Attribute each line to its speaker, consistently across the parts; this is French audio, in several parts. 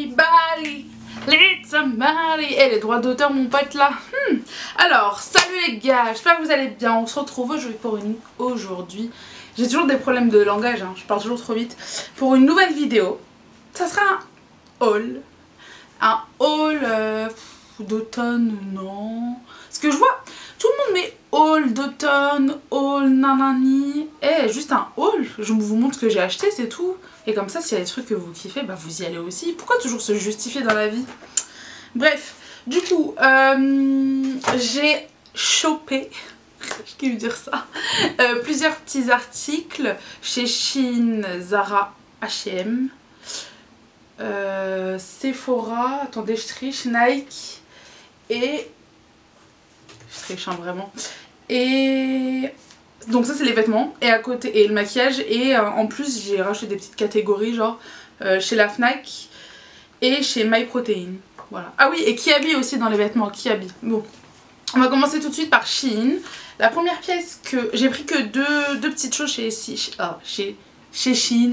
Speaker 1: Everybody, let's somebody. Et les droits d'auteur, mon pote là. Alors, salut les gars, j'espère que vous allez bien. On se retrouve aujourd'hui. J'ai toujours des problèmes de langage, hein. Je parle toujours trop vite. Pour une nouvelle vidéo. Ça sera un haul. Un haul d'automne, non. Parce que je vois, tout le monde met haul d'automne, haul nanani. Eh, juste un haul. Je vous montre ce que j'ai acheté, c'est tout. Et comme ça, s'il y a des trucs que vous kiffez, bah vous y allez aussi. Pourquoi toujours se justifier dans la vie? Bref, du coup, j'ai chopé, je kiffe dire ça, plusieurs petits articles chez Shein, Zara, H&M, Sephora, attendez je triche, Nike et... Je triche hein, vraiment. Et... Donc ça c'est les vêtements et à côté et le maquillage et en plus j'ai racheté des petites catégories genre chez la Fnac et chez MyProtein. Voilà. Ah oui et Kiabi aussi dans les vêtements, Kiabi. Bon, on va commencer tout de suite par Shein. La première pièce que j'ai pris que deux petites choses chez Shein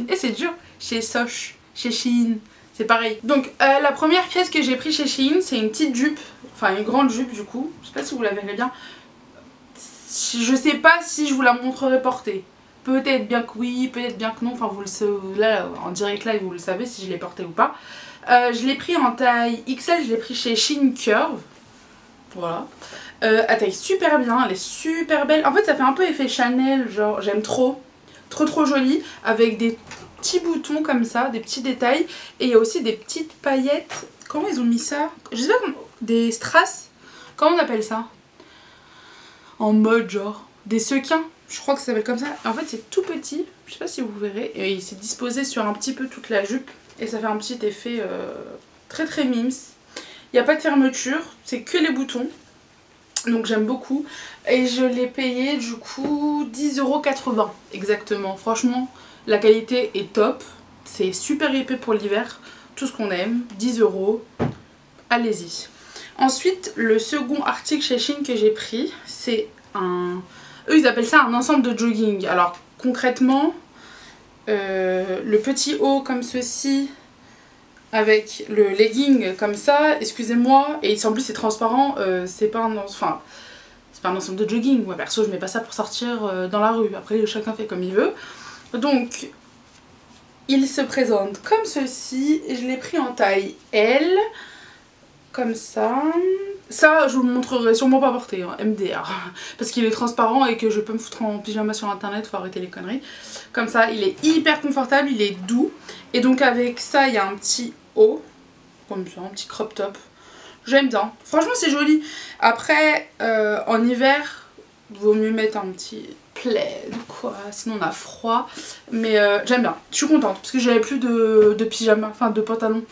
Speaker 1: et c'est dur, chez Soch, chez Shein. C'est pareil. Donc la première pièce que j'ai pris chez Shein c'est une petite jupe, enfin une grande jupe du coup. Je sais pas si vous la verrez bien. Je sais pas si je vous la montrerai portée. Peut-être bien que oui, peut-être bien que non. Enfin, vous le savez, là, en direct live, vous le savez si je l'ai portée ou pas. Je l'ai pris en taille XL, je l'ai pris chez Shein Curve. Voilà. Elle taille super bien, elle est super belle. En fait, ça fait un peu effet Chanel, genre, j'aime trop. Trop joli. Avec des petits boutons comme ça, des petits détails. Et il y a aussi des petites paillettes. Comment ils ont mis ça? Je sais pas comment. Des strass. Comment on appelle ça? En mode genre des sequins, je crois que ça s'appelle comme ça. En fait c'est tout petit, je sais pas si vous verrez, et il s'est disposé sur un petit peu toute la jupe et ça fait un petit effet très mims. Il n'y a pas de fermeture, c'est que les boutons, donc j'aime beaucoup. Et je l'ai payé du coup 10,80€ exactement. Franchement la qualité est top, c'est super épais pour l'hiver, tout ce qu'on aime, 10€, allez-y. Ensuite, le second article chez Shein que j'ai pris, c'est un... Eux, ils appellent ça un ensemble de jogging. Alors, concrètement, le petit haut comme ceci, avec le legging comme ça, excusez-moi, et en plus c'est transparent, c'est pas un... Enfin, c'est pas un ensemble de jogging. Moi, perso, je mets pas ça pour sortir dans la rue. Après, chacun fait comme il veut. Donc, il se présente comme ceci, et je l'ai pris en taille L. Comme ça. Ça, je vous le montrerai sûrement pas porté, hein, MDR. Parce qu'il est transparent et que je peux me foutre en pyjama sur internet, faut arrêter les conneries. Comme ça, il est hyper confortable, il est doux. Et donc avec ça, il y a un petit haut. Comme ça, un petit crop top. J'aime bien. Franchement, c'est joli. Après, en hiver, vaut mieux mettre un petit plaid quoi. Sinon, on a froid. Mais j'aime bien. Je suis contente parce que j'avais plus de pyjama, enfin de pantalon.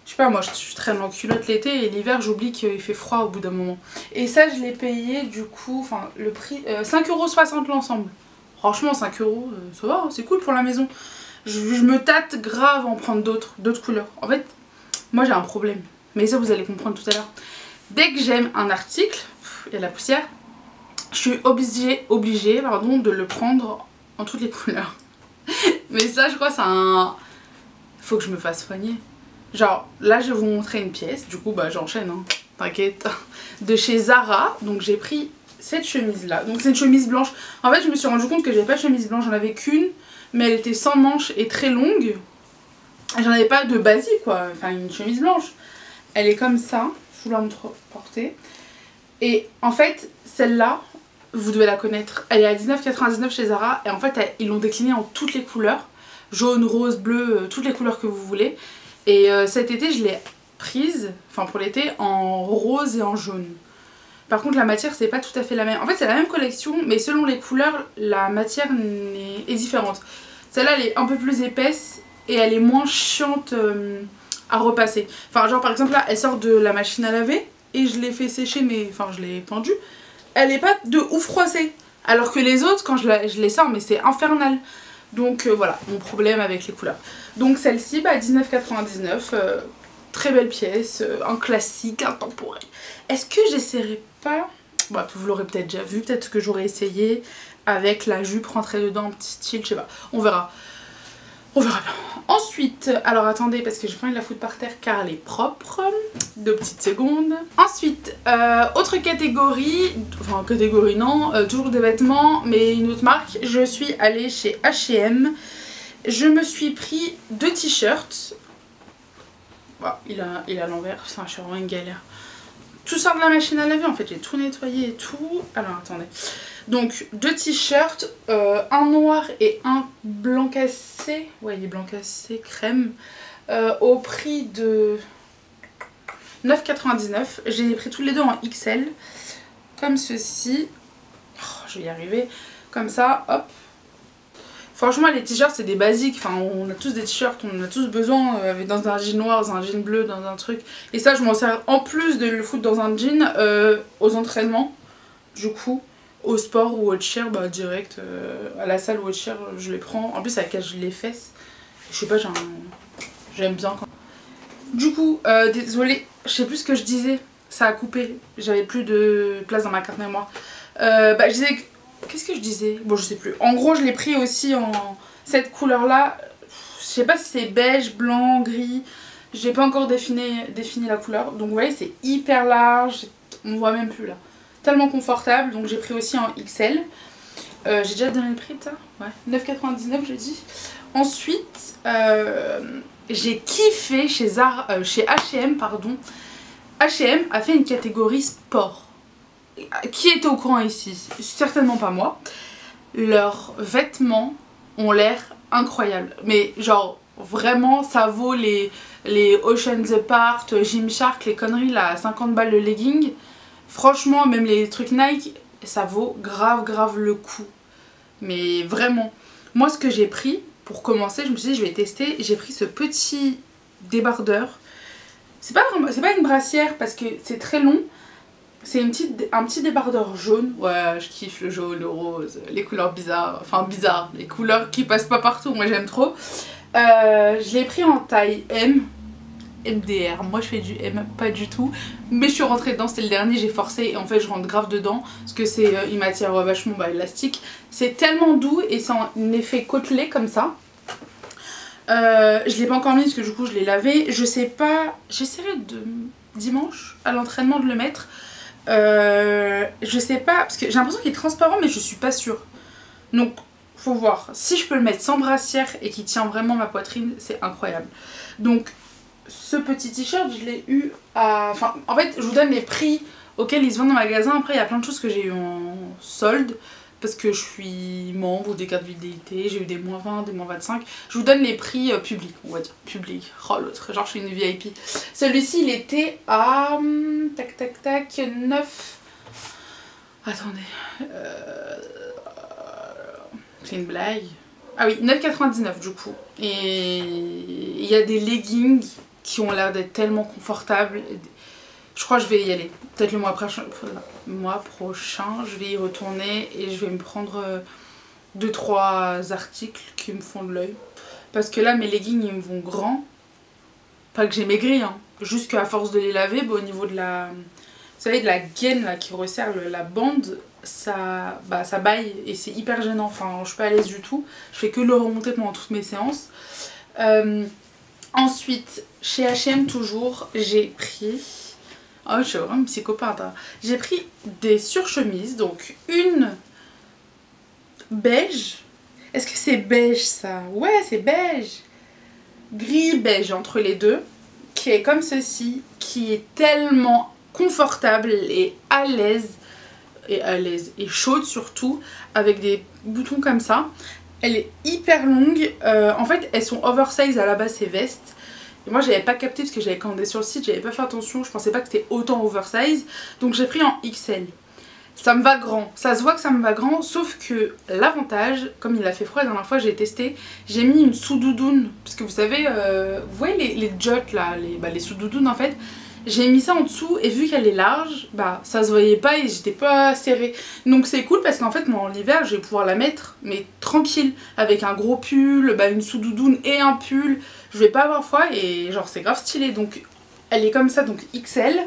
Speaker 1: Je sais pas, moi je traîne en culotte l'été et l'hiver j'oublie qu'il fait froid au bout d'un moment. Et ça je l'ai payé du coup, enfin le prix, 5,60€ l'ensemble. Franchement 5€, ça va, c'est cool pour la maison. Je me tâte grave en prendre d'autres couleurs. En fait, moi j'ai un problème, mais ça vous allez comprendre tout à l'heure. Dès que j'aime un article, il y a la poussière, je suis obligée de le prendre en toutes les couleurs. Mais ça je crois c'est un... Faut que je me fasse soigner. Genre là je vais vous montrer une pièce, du coup bah j'enchaîne hein, t'inquiète, de chez Zara. Donc j'ai pris cette chemise là, donc c'est une chemise blanche. En fait je me suis rendu compte que j'avais pas de chemise blanche, j'en avais qu'une, mais elle était sans manches et très longue. J'en avais pas de basique quoi, enfin une chemise blanche. Elle est comme ça, je vous la montre portée. Et en fait celle-là, vous devez la connaître, elle est à 19,99€ chez Zara. Et en fait ils l'ont déclinée en toutes les couleurs, jaune, rose, bleu, toutes les couleurs que vous voulez. Et cet été je l'ai prise, enfin pour l'été, en rose et en jaune. Par contre la matière c'est pas tout à fait la même. En fait c'est la même collection mais selon les couleurs la matière est différente. Celle-là elle est un peu plus épaisse et elle est moins chiante à repasser. Enfin genre par exemple là elle sort de la machine à laver et je l'ai fait sécher mais enfin je l'ai pendue. Elle est pas de ouf froissée. Alors que les autres quand je les sors mais c'est infernal. Donc voilà, mon problème avec les couleurs. Donc celle-ci, bah 19,99€, très belle pièce, un classique, intemporel. Est-ce que j'essaierai pas, bah vous l'aurez peut-être déjà vu, peut-être que j'aurais essayé avec la jupe rentrée dedans, un petit style, je sais pas, on verra. On verra bien. Ensuite, alors attendez parce que j'ai pas envie de la foutre par terre car elle est propre. 2 petites secondes. Ensuite, autre catégorie, enfin catégorie non, toujours des vêtements mais une autre marque. Je suis allée chez H&M. Je me suis pris 2 t-shirts. Oh, il est à l'envers, enfin je suis vraiment une galère. Tout sort de la machine à laver en fait, j'ai tout nettoyé et tout. Alors attendez. Donc 2 t-shirts, un noir et un blanc cassé. Ouais, il est blanc cassé crème. Au prix de 9,99. J'ai pris tous les deux en XL. Comme ceci. Oh, je vais y arriver. Comme ça, hop. Franchement, les t-shirts, c'est des basiques. Enfin, on a tous des t-shirts, on en a tous besoin. Dans un jean noir, dans un jean bleu, dans un truc. Et ça, je m'en sers en plus de le foutre dans un jean aux entraînements. Du coup, au sport ou au cheer, bah direct. À la salle ou au cheer, je les prends. En plus, ça cache les fesses. Je sais pas, j'aime bien. Du coup, désolée, je sais plus ce que je disais. Ça a coupé. J'avais plus de place dans ma carte mémoire. Bah, je disais que... Qu'est-ce que je disais? Bon, je sais plus. En gros, je l'ai pris aussi en cette couleur-là. Je sais pas si c'est beige, blanc, gris. J'ai pas encore défini la couleur. Donc, vous voyez, c'est hyper large. On voit même plus là. Tellement confortable. Donc, j'ai pris aussi en XL. J'ai déjà donné le prix de ça? Ouais. 9,99 j'ai dit. Ensuite, j'ai kiffé chez H&M, pardon. H&M a fait une catégorie sport. Qui était au courant ici? Certainement pas moi. Leurs vêtements ont l'air incroyables. Mais genre vraiment ça vaut les Ocean's Apart, Gymshark, les conneries là à 50 balles le legging. Franchement même les trucs Nike ça vaut grave le coup. Mais vraiment. Moi ce que j'ai pris pour commencer, je me suis dit je vais tester. J'ai pris ce petit débardeur. C'est pas une brassière parce que c'est très long. C'est un petit débardeur jaune. Ouais, je kiffe le jaune, le rose, les couleurs bizarres. Enfin bizarres, les couleurs qui passent pas partout, moi j'aime trop. Je l'ai pris en taille M, MDR. Moi je fais du M, pas du tout. Mais je suis rentrée dedans, c'était le dernier, j'ai forcé. Et en fait je rentre grave dedans. Parce que c'est une matière vachement élastique. C'est tellement doux et c'est un effet côtelé comme ça. Je l'ai pas encore mis parce que du coup je l'ai lavé. Je sais pas, j'essaierai de dimanche à l'entraînement de le mettre. Je sais pas, parce que j'ai l'impression qu'il est transparent mais je suis pas sûre. Donc faut voir. Si je peux le mettre sans brassière et qu'il tient vraiment ma poitrine, c'est incroyable. Donc ce petit t-shirt je l'ai eu à... Enfin en fait je vous donne les prix auxquels ils se vendent dans le magasin. Après il y a plein de choses que j'ai eu en solde. Parce que je suis membre des cartes fidélité, j'ai eu des moins 20, des moins 25. Je vous donne les prix publics, on va dire. Public. Oh l'autre, genre je suis une VIP. Celui-ci il était à... tac, 9... Attendez. C'est une blague. Ah oui, 9,99 du coup. Et il y a des leggings qui ont l'air d'être tellement confortables. Je crois que je vais y aller. Peut-être le mois prochain, je vais y retourner et je vais me prendre 2-3 articles qui me font de l'œil. Parce que là, mes leggings, ils me vont grands. Pas que j'ai maigri, hein. Juste qu'à force de les laver, bah, au niveau de la... Vous savez, de la gaine là, qui resserre la bande, ça baille et c'est hyper gênant. Enfin, je suis pas à l'aise du tout. Je fais que le remonter pendant toutes mes séances. Ensuite, chez H&M toujours, j'ai pris... Oh, je suis vraiment une psychopathe. Hein. J'ai pris des surchemises, donc une beige. Est-ce que c'est beige ça? Ouais, c'est beige. Gris-beige entre les deux, qui est comme ceci, qui est tellement confortable et à l'aise et chaude surtout, avec des boutons comme ça. Elle est hyper longue. En fait, elles sont oversize à la base, ces vestes. Et moi j'avais pas capté parce que j'avais commandé sur le site, j'avais pas fait attention, je pensais pas que c'était autant oversize. Donc j'ai pris en XL. Ça me va grand, ça se voit que ça me va grand, sauf que l'avantage, comme il a fait froid la dernière fois j'ai testé, j'ai mis une sous-doudoune. Parce que vous savez, vous voyez les jottes là, les sous-doudounes en fait. J'ai mis ça en dessous et vu qu'elle est large, bah ça se voyait pas et j'étais pas serrée. Donc c'est cool parce qu'en fait moi en hiver je vais pouvoir la mettre mais tranquille. Avec un gros pull, une sous-doudoune et un pull. Je vais pas avoir froid et genre c'est grave stylé. Donc elle est comme ça, donc XL.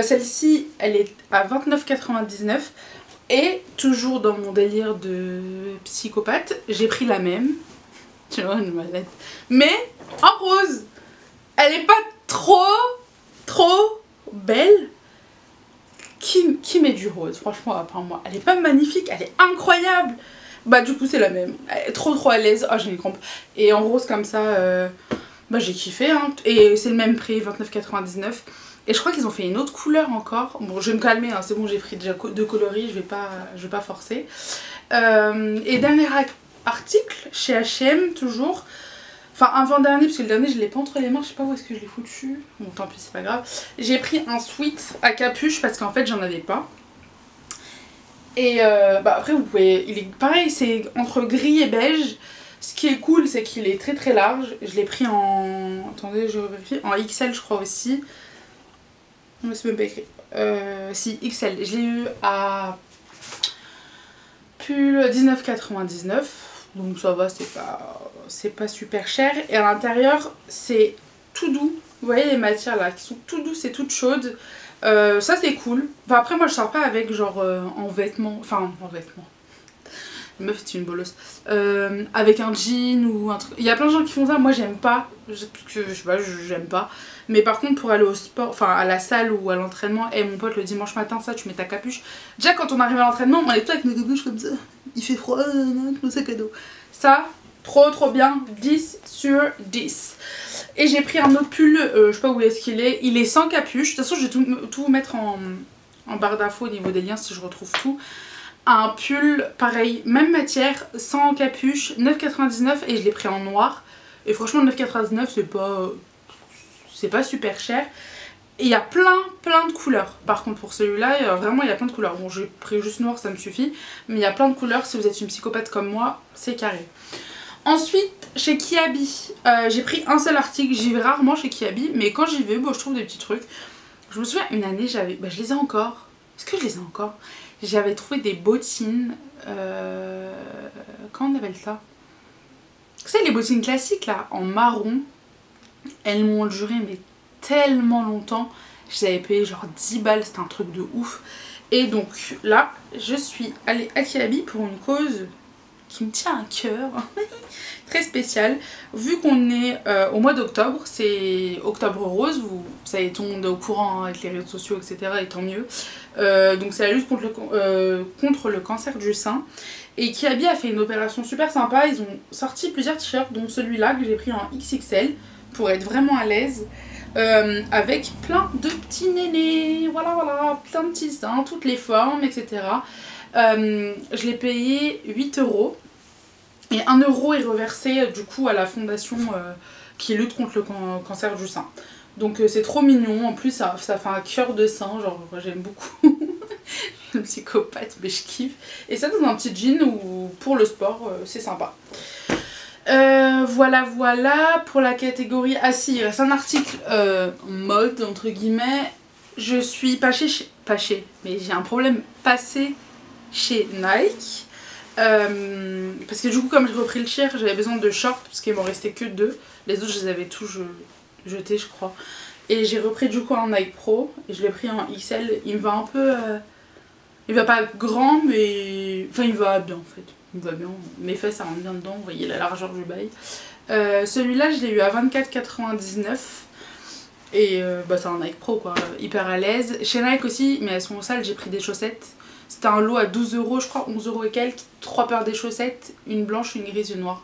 Speaker 1: Celle-ci elle est à 29,99. Et toujours dans mon délire de psychopathe, j'ai pris la même. Tu vois, une mallette. Mais en rose. Elle est pas trop belle. Qui met du rose, franchement, à part moi. Elle est pas magnifique, elle est incroyable. Bah du coup c'est la même. Elle est trop à l'aise. Ah j'ai une crampe. Et en rose comme ça, bah j'ai kiffé. Hein. Et c'est le même prix, 29,99 €. Et je crois qu'ils ont fait une autre couleur encore. Bon je vais me calmer, hein. C'est bon, j'ai pris déjà deux coloris, je vais pas forcer. Et dernier article chez H&M toujours. Enfin avant-dernier, parce que le dernier je l'ai pas entre les mains, je sais pas où est-ce que je l'ai foutu. Bon tant pis, c'est pas grave. J'ai pris un sweat à capuche parce qu'en fait j'en avais pas. Et bah après vous pouvez, il est pareil, c'est entre gris et beige. Ce qui est cool c'est qu'il est très large. Je l'ai pris en, attendez je vérifie, en XL je crois aussi. Non mais c'est même pas écrit. Si XL, je l'ai eu à pull 19,99 €. Donc ça va, c'est pas super cher. Et à l'intérieur c'est tout doux. Vous voyez les matières là qui sont tout douces et toutes chaudes. Ça c'est cool. Enfin après moi je sors pas avec genre en vêtements. Enfin en vêtements. La meuf c'est une bolosse. Avec un jean ou un truc. Il y a plein de gens qui font ça, moi j'aime pas. Je sais pas, j'aime pas. Mais par contre pour aller au sport, enfin à la salle ou à l'entraînement, et mon pote le dimanche matin, ça tu mets ta capuche. Déjà quand on arrive à l'entraînement, on est tous avec nos capuches comme ça. Il fait froid, avec nos sacs à dos. Ça, trop bien, 10 sur 10. Et j'ai pris un autre pull, je sais pas où est-ce qu'il est. Il est sans capuche. De toute façon je vais tout vous mettre en barre d'infos au niveau des liens si je retrouve tout. Un pull pareil, même matière, sans capuche, 9,99 € et je l'ai pris en noir. Et franchement 9,99 € c'est pas super cher. Et il y a plein de couleurs. Par contre pour celui-là, vraiment il y a plein de couleurs. Bon j'ai pris juste noir, ça me suffit. Mais il y a plein de couleurs, si vous êtes une psychopathe comme moi, c'est carré. Ensuite chez Kiabi, j'ai pris un seul article. J'y vais rarement chez Kiabi, mais quand j'y vais, bon, je trouve des petits trucs. Je me souviens une année, j'avais, bah, je les ai encore. Est-ce que je les ai encore? J'avais trouvé des bottines, comment on appelle ça? Vous savez les bottines classiques là, en marron. Elles m'ont duré mais tellement longtemps. Je les avais payées genre 10 balles, c'était un truc de ouf. Et donc là, je suis allée à Kiabi pour une cause qui me tient à cœur, très spéciale. Vu qu'on est au mois d'octobre, c'est Octobre Rose, vous savez, tout le monde est au courant avec les réseaux sociaux, etc. et tant mieux. Donc c'est la lutte contre le cancer du sein. Et Kiabi a fait une opération super sympa, ils ont sorti plusieurs t-shirts, dont celui-là que j'ai pris en XXL, pour être vraiment à l'aise. Avec plein de petits nénés, voilà, plein de petits seins, toutes les formes, etc. Je l'ai payé 8 € et 1 € est reversé du coup à la fondation qui lutte contre le cancer du sein. Donc c'est trop mignon, en plus ça fait un cœur de sein, genre moi j'aime beaucoup. Je suis une psychopathe mais je kiffe. Et ça dans un petit jean ou pour le sport, c'est sympa. Voilà pour la catégorie. Ah si, il reste un article mode entre guillemets. Je suis mais j'ai un problème passé chez Nike. Parce que du coup comme j'ai repris le cher, j'avais besoin de shorts parce qu'il m'en restait que 2. Les autres je les avais tous jetés je crois. Et j'ai repris du coup un Nike Pro et je l'ai pris en XL. Il me va un peu... il va pas grand mais... Enfin il va bien en fait. Il va bien. Mes fesses ça rentre bien dedans, vous voyez la largeur du bail. Celui-là je l'ai eu à 24,99 €. Et bah c'est un Nike Pro quoi, hyper à l'aise. Chez Nike aussi, mais elles sont sales, j'ai pris des chaussettes. C'était un lot à 12 € je crois, 11 € et quelques. 3 paires des chaussettes, une blanche, une grise, une noire.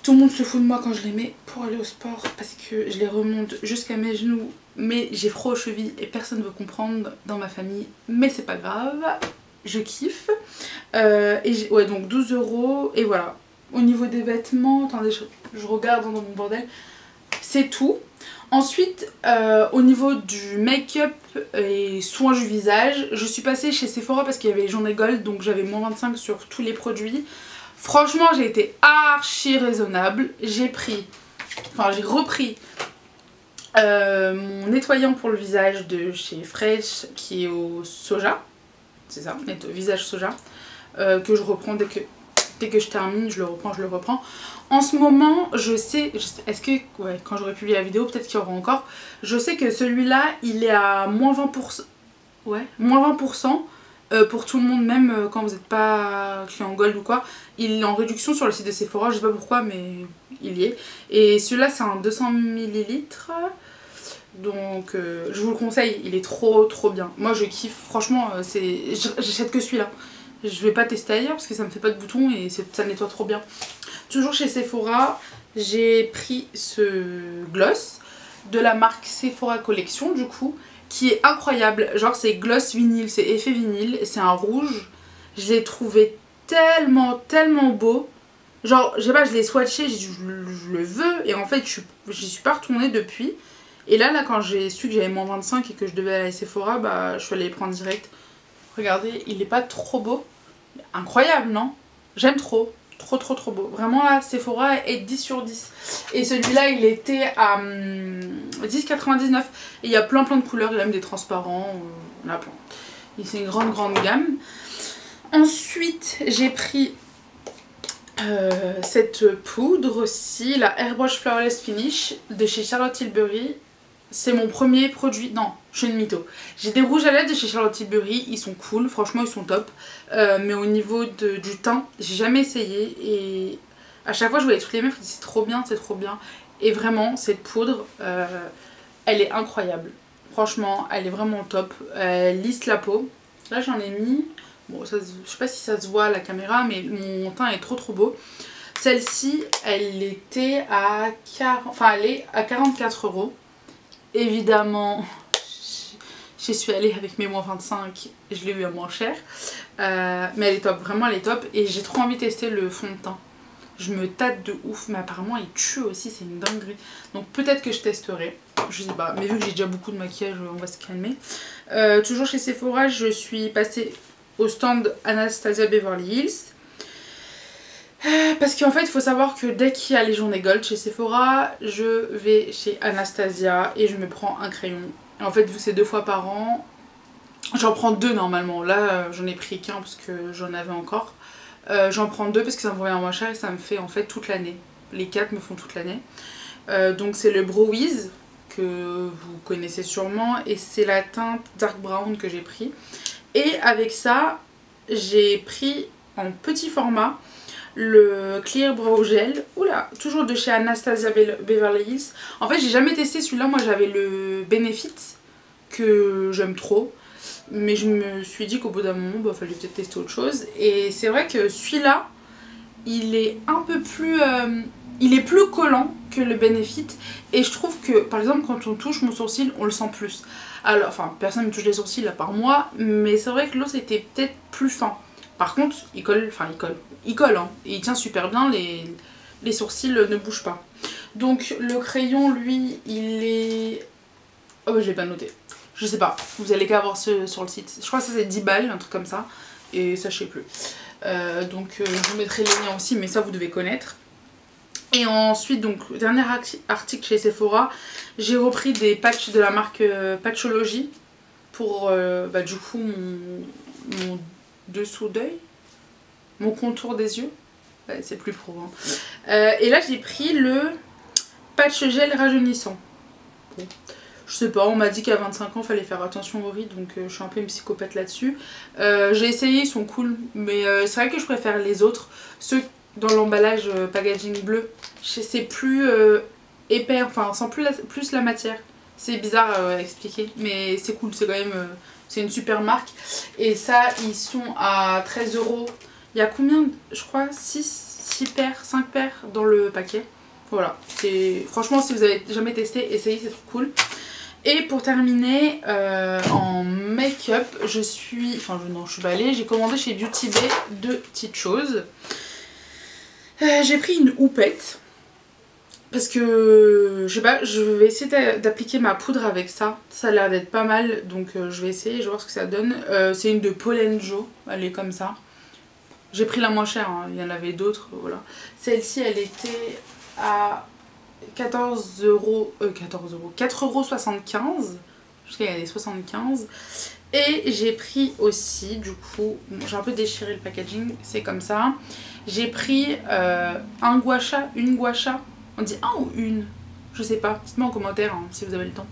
Speaker 1: Tout le monde se fout de moi quand je les mets pour aller au sport parce que je les remonte jusqu'à mes genoux. Mais j'ai froid aux chevilles et personne ne veut comprendre dans ma famille. Mais c'est pas grave, je kiffe. Ouais donc 12 € et voilà. Au niveau des vêtements, attendez je regarde dans mon bordel. C'est tout. Ensuite, au niveau du make-up et soins du visage, je suis passée chez Sephora parce qu'il y avait les journées gold, donc j'avais moins 25 sur tous les produits. Franchement, j'ai été archi raisonnable. J'ai repris mon nettoyant pour le visage de chez Fresh qui est au soja. C'est ça, visage soja. Que je reprends dès que je termine, je le reprends. En ce moment, je sais est-ce que, ouais, quand j'aurai publié la vidéo, peut-être qu'il y aura encore. Je sais que celui-là, il est à moins 20%. Ouais, moins 20%. pour tout le monde, même quand vous n'êtes pas client Gold ou quoi. Il est en réduction sur le site de Sephora, je sais pas pourquoi, mais il y est. Et celui-là, c'est un 200 ml. Donc je vous le conseille, il est trop bien. Moi je kiffe, franchement, j'achète que celui-là. Je vais pas tester ailleurs parce que ça me fait pas de boutons et ça nettoie trop bien. Toujours chez Sephora, j'ai pris ce gloss de la marque Sephora Collection du coup, qui est incroyable. Genre c'est gloss vinyle, c'est effet vinyle, c'est un rouge. Je l'ai trouvé tellement beau. Genre je sais pas, je l'ai swatché, je le veux et en fait j'y suis pas retournée depuis. Et là quand j'ai su que j'avais moins 25 et que je devais aller à Sephora, bah je suis allée les prendre direct. Regardez, il est pas trop beau? Incroyable, non? J'aime trop. Trop beau. Vraiment là, Sephora est 10 sur 10. Et celui-là, il était à 10,99. Et il y a plein de couleurs, il y a même des transparents. On a plein. C'est une grande gamme. Ensuite, j'ai pris cette poudre aussi, la Airbrush Flawless Finish de chez Charlotte Tilbury. C'est mon premier produit, non, je suis une mytho. J'ai des rouges à lèvres de chez Charlotte Tilbury, ils sont cool, franchement ils sont top. Mais au niveau du teint, j'ai jamais essayé et à chaque fois je voyais toutes les meufs qui disaient c'est trop bien, c'est trop bien. Et vraiment, cette poudre, elle est incroyable. Franchement, elle est vraiment top, elle lisse la peau. Là j'en ai mis, bon ça, je sais pas si ça se voit à la caméra, mais mon teint est trop beau. Celle-ci, elle était à, elle est à 44 €. Évidemment, j'y suis allée avec mes moins 25, je l'ai eu à moins cher. Mais elle est top, vraiment elle est top. Et j'ai trop envie de tester le fond de teint. Je me tâte de ouf, mais apparemment il tue aussi, c'est une dinguerie. Donc peut-être que je testerai, je sais pas. Mais vu que j'ai déjà beaucoup de maquillage, on va se calmer. Toujours chez Sephora, je suis passée au stand Anastasia Beverly Hills. Parce qu'en fait il faut savoir que dès qu'il y a les journées gold chez Sephora, je vais chez Anastasia et je me prends un crayon. En fait vu que c'est 2 fois par an, j'en prends 2 normalement. Là j'en ai pris qu'un parce que j'en avais encore. J'en prends 2 parce que ça me revient moins cher et ça me fait en fait toute l'année. Les 4 me font toute l'année. Donc c'est le Brow Wiz que vous connaissez sûrement et c'est la teinte Dark Brown que j'ai pris. Et avec ça j'ai pris en petit format le Clear Brow Gel, oula, toujours de chez Anastasia Beverly Hills. En fait j'ai jamais testé celui-là, moi j'avais le Benefit que j'aime trop. Mais je me suis dit qu'au bout d'un moment, bah, fallait peut-être tester autre chose. Et c'est vrai que celui-là, il est un peu plus... il est plus collant que le Benefit. Et je trouve que, par exemple, quand on touche mon sourcil, on le sent plus. Alors, enfin, personne ne me touche les sourcils à part moi. Mais c'est vrai que l'autre était peut-être plus fin. Par contre, il colle, hein. Et il tient super bien, les sourcils ne bougent pas. Donc le crayon, lui, il est... Oh bah je l'ai pas noté. Je sais pas, vous allez qu'à voir sur le site. Je crois que ça c'est 10 balles, un truc comme ça. Et ça je sais plus. Donc je vous mettrai les liens aussi, mais ça vous devez connaître. Et ensuite, donc dernier article chez Sephora, j'ai repris des patchs de la marque Patchology. Pour bah, du coup mon dessous d'œil, mon contour des yeux, ouais, c'est plus pro hein. Et là j'ai pris le patch gel rajeunissant. Bon, je sais pas, on m'a dit qu'à 25 ans fallait faire attention aux rides, donc je suis un peu une psychopathe là-dessus. J'ai essayé, ils sont cool, mais c'est vrai que je préfère les autres, ceux dans l'emballage packaging bleu. C'est plus épais, enfin sans plus la matière. C'est bizarre à expliquer, mais c'est cool, c'est quand même... c'est une super marque. Et ça, ils sont à 13 €. Il y a combien? Je crois 6 paires, 5 paires dans le paquet. Voilà. Franchement, si vous avez jamais testé, essayez, c'est trop cool. Et pour terminer, en make-up, je suis pas allée. J'ai commandé chez Beauty Bay 2 petites choses. J'ai pris une houppette. Parce que, je sais pas, je vais essayer d'appliquer ma poudre avec ça. Ça a l'air d'être pas mal, donc je vais essayer, je vais voir ce que ça donne. C'est une de Pollen Joe, elle est comme ça. J'ai pris la moins chère, hein. Il y en avait d'autres, voilà. Celle-ci, elle était à 4,75 €. Jusqu'à y aller 75. Et j'ai pris aussi, du coup, bon, j'ai un peu déchiré le packaging, c'est comme ça. J'ai pris un gua sha, une gua sha. On dit un ou une? Je sais pas, dites-moi en commentaire hein, si vous avez le temps.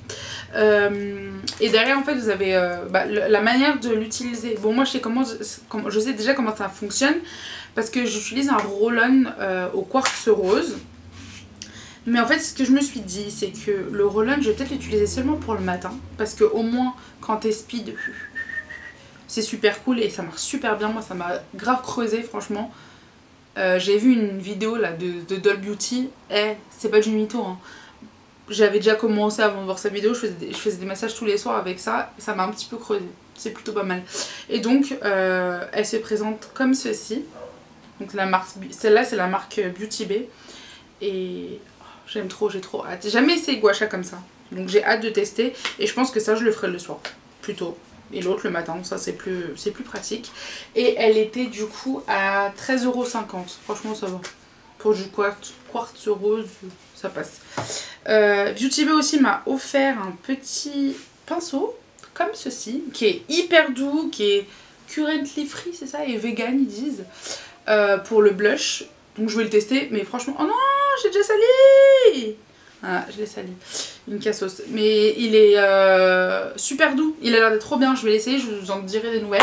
Speaker 1: Et derrière en fait vous avez la manière de l'utiliser. Bon moi je sais déjà comment ça fonctionne parce que j'utilise un roll-on au quartz rose. Mais en fait ce que je me suis dit c'est que le roll-on je vais peut-être l'utiliser seulement pour le matin. Parce que au moins quand t'es speed c'est super cool et ça marche super bien. Moi ça m'a grave creusé franchement. J'ai vu une vidéo là de Doll Beauty. C'est pas du mytho hein. J'avais déjà commencé avant de voir sa vidéo, je faisais des massages tous les soirs avec ça, et ça m'a un petit peu creusé, c'est plutôt pas mal. Et donc elle se présente comme ceci, donc celle-là c'est la marque Beauty Bay, et j'aime trop, j'ai trop hâte. J'ai jamais essayé gua sha comme ça, donc j'ai hâte de tester, et je pense que ça je le ferai le soir, plutôt. Et l'autre le matin, ça c'est plus pratique. Et elle était du coup à 13,50 €, franchement ça va. Pour du quartz rose, ça passe. Beauty Bay aussi m'a offert un petit pinceau comme ceci, qui est hyper doux, qui est currently free, c'est ça, et vegan ils disent, pour le blush. Donc je vais le tester, mais franchement, oh non, j'ai déjà sali. Ah, je l'ai sali, une cassos. Mais il est super doux, il a l'air d'être trop bien, je vais l'essayer, je vous en dirai des nouvelles.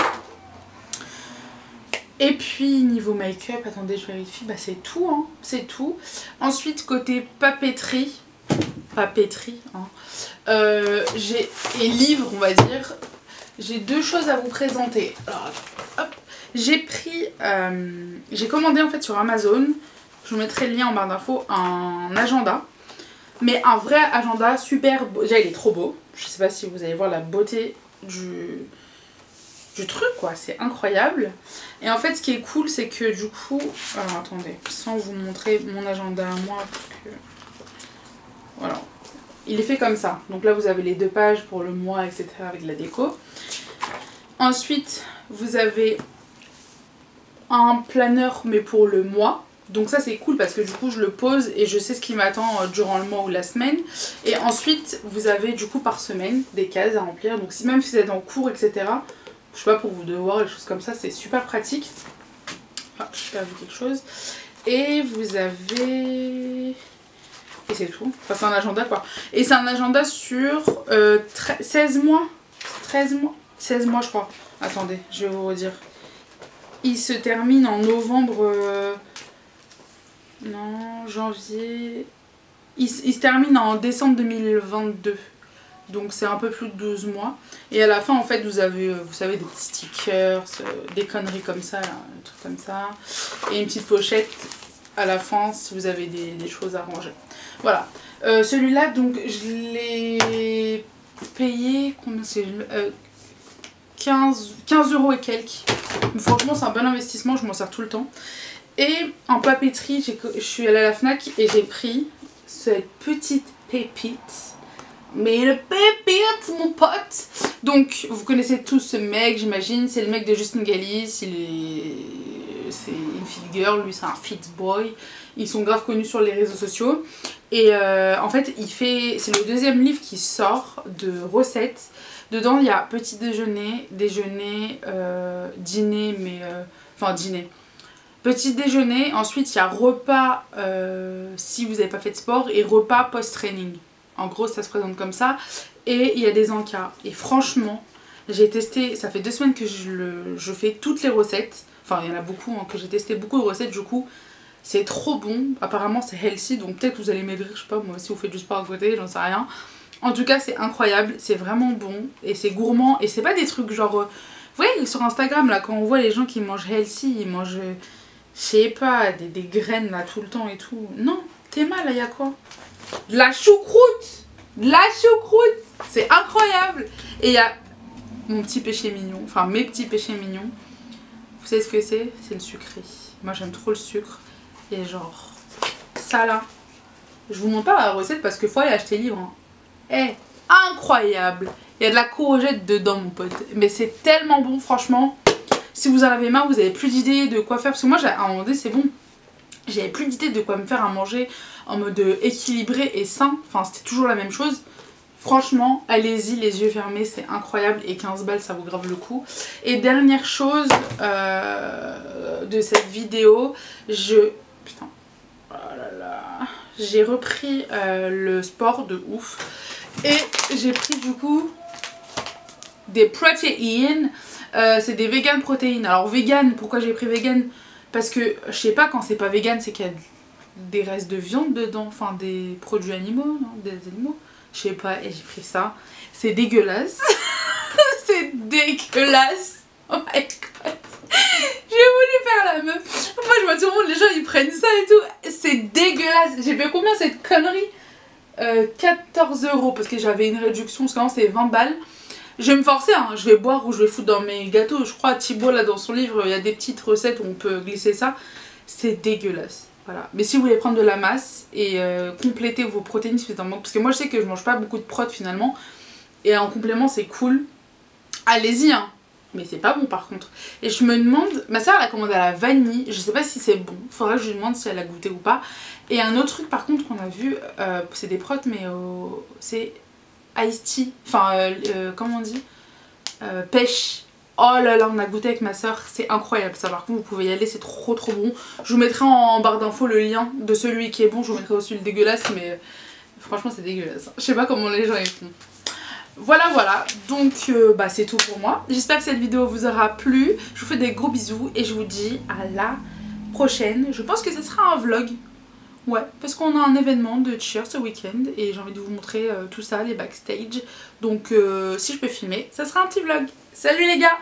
Speaker 1: Et puis niveau make-up, attendez je vérifie, bah c'est tout hein, c'est tout. Ensuite côté papeterie hein, et livres on va dire, j'ai deux choses à vous présenter. Alors hop, j'ai commandé en fait sur Amazon, je vous mettrai le lien en barre d'infos, un agenda. Mais un vrai agenda super beau, déjà il est trop beau, je sais pas si vous allez voir la beauté du truc quoi, c'est incroyable. Et en fait ce qui est cool c'est que du coup, alors attendez, sans vous montrer mon agenda à moi, parce que voilà, il est fait comme ça. Donc là vous avez les 2 pages pour le mois etc avec de la déco. Ensuite vous avez un planeur mais pour le mois. Donc ça c'est cool parce que du coup je le pose et je sais ce qui m'attend durant le mois ou la semaine. Et ensuite vous avez du coup par semaine des cases à remplir. Donc si même si vous êtes en cours etc, je sais pas, pour vos devoirs, des choses comme ça, c'est super pratique. Ah, j'ai perdu quelque chose. Et vous avez... Et c'est tout. Enfin, c'est un agenda quoi. Et c'est un agenda sur 16 mois. 13 mois. 16 mois je crois. Attendez, je vais vous redire. Il se termine en novembre... Non, janvier... Il se termine en décembre 2022. Donc c'est un peu plus de 12 mois. Et à la fin en fait vous avez, vous savez, des petits stickers, des conneries comme ça, là, des trucs comme ça. Et une petite pochette à la fin si vous avez des choses à ranger. Voilà. Celui-là donc je l'ai payé, combien c'est 15 € et quelques. Mais franchement c'est un bon investissement, je m'en sers tout le temps. Et en papeterie, je suis allée à la Fnac et j'ai pris cette petite pépite. Mais le pépite mon pote. Donc vous connaissez tous ce mec j'imagine, c'est le mec de Justin Galis, c'est une fit girl, lui c'est un fit boy. Ils sont grave connus sur les réseaux sociaux. Et en fait c'est le 2e livre qui sort de recettes. Dedans il y a petit déjeuner, dîner, enfin dîner. Petit déjeuner, ensuite il y a repas si vous n'avez pas fait de sport et repas post-training. En gros ça se présente comme ça. Et il y a des encas. Et franchement, j'ai testé, ça fait 2 semaines que je fais toutes les recettes. Enfin il y en a beaucoup hein, que j'ai testé beaucoup de recettes du coup. C'est trop bon, apparemment c'est healthy donc peut-être que vous allez maigrir, je sais pas moi si vous faites du sport à côté, j'en sais rien. En tout cas c'est incroyable, c'est vraiment bon et c'est gourmand et c'est pas des trucs genre... vous voyez sur Instagram là quand on voit les gens qui mangent healthy, ils mangent... je sais pas, des graines là tout le temps et tout. Non, t'es mal là, y'a quoi? De la choucroute! De la choucroute! C'est incroyable! Et il y a mon petit péché mignon, enfin mes petits péchés mignons. Vous savez ce que c'est? C'est le sucré. Moi j'aime trop le sucre. Et genre, ça là. Je vous montre pas la recette parce qu'il faut aller acheter le livre. Hein. Eh, incroyable! Il y a de la courgette dedans mon pote. Mais c'est tellement bon franchement. Si vous en avez marre, vous avez plus d'idées de quoi faire. Parce que moi, à un moment donné, c'est bon. J'avais plus d'idées de quoi me faire à manger en mode équilibré et sain. Enfin, c'était toujours la même chose. Franchement, allez-y, les yeux fermés, c'est incroyable. Et 15 balles, ça vaut grave le coup. Et dernière chose de cette vidéo, putain, oh là là, j'ai repris le sport de ouf. Et j'ai pris du coup des protéines. C'est des vegan protéines. Alors vegan, pourquoi j'ai pris vegan? Parce que je sais pas, quand c'est pas vegan, c'est qu'il y a des restes de viande dedans. Enfin des produits animaux, non? Des animaux. Je sais pas, et j'ai pris ça. C'est dégueulasse. C'est dégueulasse. Oh my god. J'ai voulu faire la meuf. Moi je vois tout le monde, les gens ils prennent ça et tout. C'est dégueulasse. J'ai payé combien cette connerie? 14 € parce que j'avais une réduction, parce qu'avant c'est 20 balles. Je vais me forcer, hein. Je vais boire ou je vais foutre dans mes gâteaux. Je crois Thibaut là dans son livre, il y a des petites recettes où on peut glisser ça. C'est dégueulasse. Voilà. Mais si vous voulez prendre de la masse et compléter vos protéines suffisamment, parce que moi je sais que je mange pas beaucoup de prot finalement. Et en complément c'est cool. Allez-y hein. Mais c'est pas bon par contre. Et je me demande, ma soeur elle a commandé à la vanille, je sais pas si c'est bon, faudrait que je lui demande si elle a goûté ou pas. Et un autre truc par contre qu'on a vu, c'est des protes mais c'est iced tea, enfin comment on dit, pêche. Oh là là, on a goûté avec ma soeur, c'est incroyable ça, par contre vous pouvez y aller, c'est trop bon. Je vous mettrai en barre d'infos le lien de celui qui est bon, je vous mettrai aussi le dégueulasse mais franchement c'est dégueulasse. Je sais pas comment les gens y font. Voilà, donc c'est tout pour moi. J'espère que cette vidéo vous aura plu. Je vous fais des gros bisous et je vous dis à la prochaine. Je pense que ce sera un vlog. Ouais, parce qu'on a un événement de cheer ce week-end et j'ai envie de vous montrer tout ça, les backstage. Donc si je peux filmer, ça sera un petit vlog. Salut les gars!